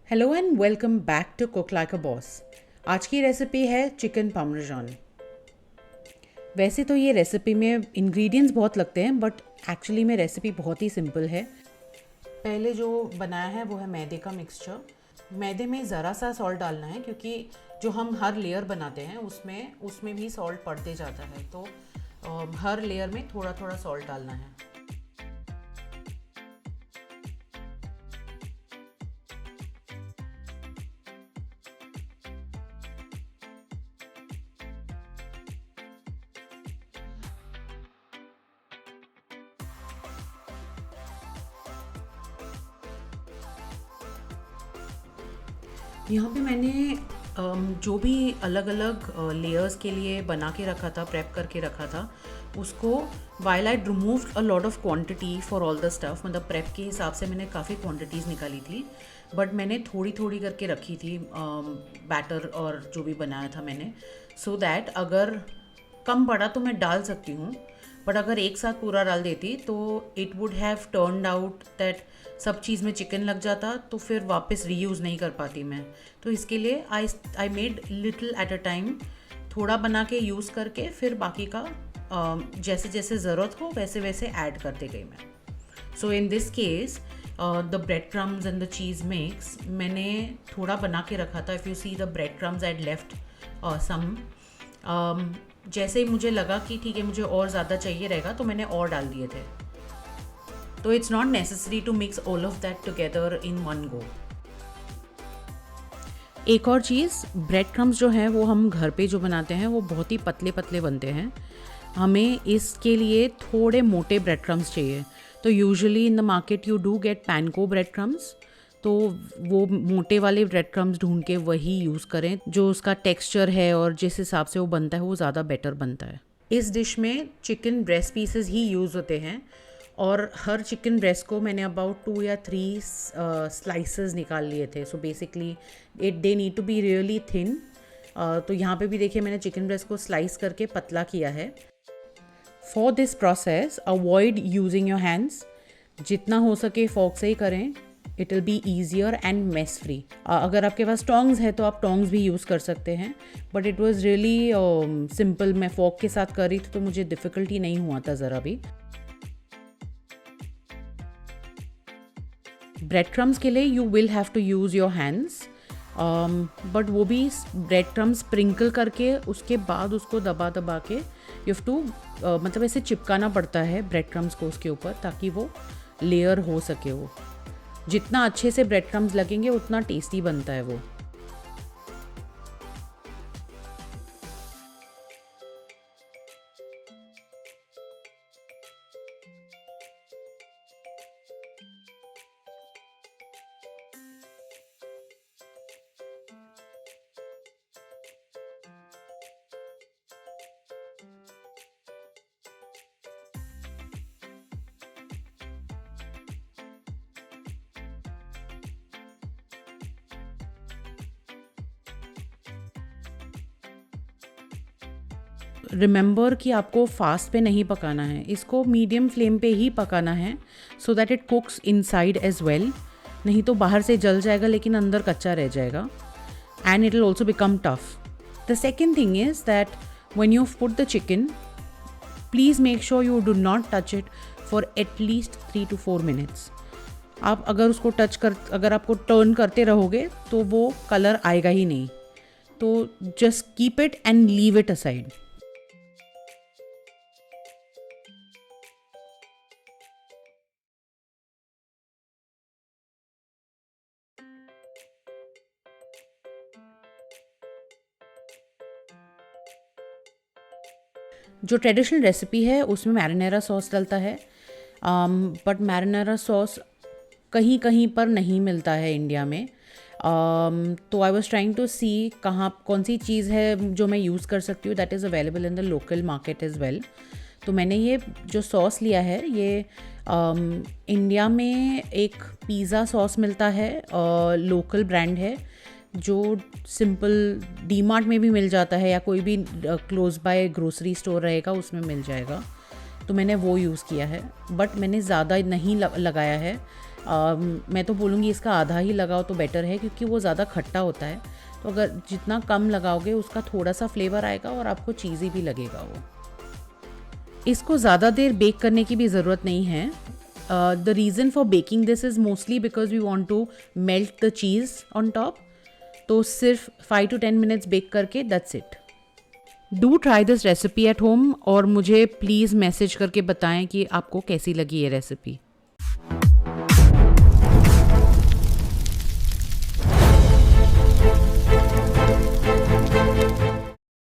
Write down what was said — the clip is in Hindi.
Hello and welcome back to cook like a boss. आज की रेसिपी है चिकन पार्मेजान। वैसे तो ये रेसिपी में इंग्रेडिएंट्स बहुत लगते हैं बट एक्चुअली में रेसिपी बहुत ही सिंपल है। पहले जो बनाया है वो है मैदे का मिक्सचर। मैदे में ज़रा सा सॉल्ट डालना है क्योंकि जो हम हर लेयर बनाते हैं उसमें भी सॉल्ट पड़ते जाता है, तो हर लेयर में थोड़ा थोड़ा सॉल्ट डालना है। यहाँ पे मैंने जो भी अलग अलग लेयर्स के लिए बना के रखा था, प्रेप करके रखा था, उसको while I removed a lot of quantity for all the stuff. मतलब प्रेप के हिसाब से मैंने काफ़ी क्वांटिटीज़ निकाली थी, बट मैंने थोड़ी थोड़ी करके रखी थी बैटर और जो भी बनाया था मैंने, सो दैट अगर कम पड़ा तो मैं डाल सकती हूँ, बट अगर एक साथ पूरा डाल देती तो it would have turned out that सब चीज़ में चिकन लग जाता, तो फिर वापस रीयूज़ नहीं कर पाती मैं। तो इसके लिए I made little at a time, थोड़ा बना के यूज़ करके फिर बाकी का जैसे जैसे ज़रूरत हो वैसे वैसे ऐड करते गई मैं। So in this case the bread crumbs and the cheese mix मैंने थोड़ा बना के रखा था। If you see the bread crumbs I left some, जैसे ही मुझे लगा कि ठीक है मुझे और ज़्यादा चाहिए रहेगा तो मैंने और डाल दिए थे। तो it's not necessary to mix all of that together in one go. एक और चीज़, ब्रेड क्रम्स जो हैं वो हम घर पे जो बनाते हैं वो बहुत ही पतले पतले बनते हैं। हमें इसके लिए थोड़े मोटे ब्रेड क्रम्स चाहिए। तो usually in the market you do get पैनको bread crumbs, तो वो मोटे वाले ब्रेड क्रम्स ढूंढ के वही यूज़ करें। जो उसका टेक्सचर है और जिस हिसाब से वो बनता है वो ज़्यादा बेटर बनता है। इस डिश में चिकन ब्रेस्ट पीसेस ही यूज़ होते हैं और हर चिकन ब्रेस्ट को मैंने अबाउट 2 या 3 स्लाइसेस निकाल लिए थे। So basically they need to be really thin. तो यहाँ पे भी देखिए मैंने चिकन ब्रेस्ट को स्लाइस करके पतला किया है। For this process avoid using your hands, जितना हो सके फॉर्क से ही करें। It will be easier and mess free. अगर आपके पास टोंग्स है तो आप टोंग्स भी यूज़ कर सकते हैं, but it was really simple. मैं फॉर्क के साथ कर रही थी तो मुझे डिफ़िकल्टी नहीं हुआ था ज़रा भी। ब्रेड क्रम्स के लिए you will have to use your hands, but वो भी ब्रेड क्रम्स स्प्रिंकल करके उसके बाद उसको दबा दबा के यू हैव टू मतलब ऐसे चिपकाना पड़ता है ब्रेड क्रम्स को उसके ऊपर, ताकि वो लेयर हो सके। वो जितना अच्छे से ब्रेड क्रम्स लगेंगे उतना टेस्टी बनता है वो। रिमेंबर कि आपको फास्ट पे नहीं पकाना है, इसको मीडियम फ्लेम पे ही पकाना है, so that it cooks inside as well. नहीं तो बाहर से जल जाएगा लेकिन अंदर कच्चा रह जाएगा, and it will also become tough. The second thing is that when you put the chicken, please make sure you do not touch it for at least 3 to 4 minutes। आप अगर उसको अगर आपको टर्न करते रहोगे तो वो कलर आएगा ही नहीं। तो just keep it and leave it aside. जो ट्रेडिशनल रेसिपी है उसमें मैरिनेरा सॉस डलता है, बट मैरिनेरा सॉस कहीं कहीं पर नहीं मिलता है इंडिया में। तो आई वॉज ट्राइंग टू सी कौन सी चीज़ है जो मैं यूज़ कर सकती हूँ that is available in the local market as well. तो मैंने ये जो सॉस लिया है ये इंडिया में एक पिज़्ज़ा सॉस मिलता है, लोकल ब्रांड है, जो सिंपल डी मार्ट में भी मिल जाता है या कोई भी क्लोज बाय ग्रोसरी स्टोर रहेगा उसमें मिल जाएगा। तो मैंने वो यूज़ किया है, बट मैंने ज़्यादा नहीं लगाया है मैं तो बोलूँगी इसका आधा ही लगाओ तो बेटर है, क्योंकि वो ज़्यादा खट्टा होता है। तो अगर जितना कम लगाओगे उसका थोड़ा सा फ्लेवर आएगा और आपको चीज़ी भी लगेगा वो। इसको ज़्यादा देर बेक करने की भी ज़रूरत नहीं है। The reason for baking this is mostly because we want to melt the cheese on top. तो सिर्फ 5 to 10 मिनट्स बेक करके that's it. Do try this recipe at home और मुझे प्लीज़ मैसेज करके बताएं कि आपको कैसी लगी ये रेसिपी।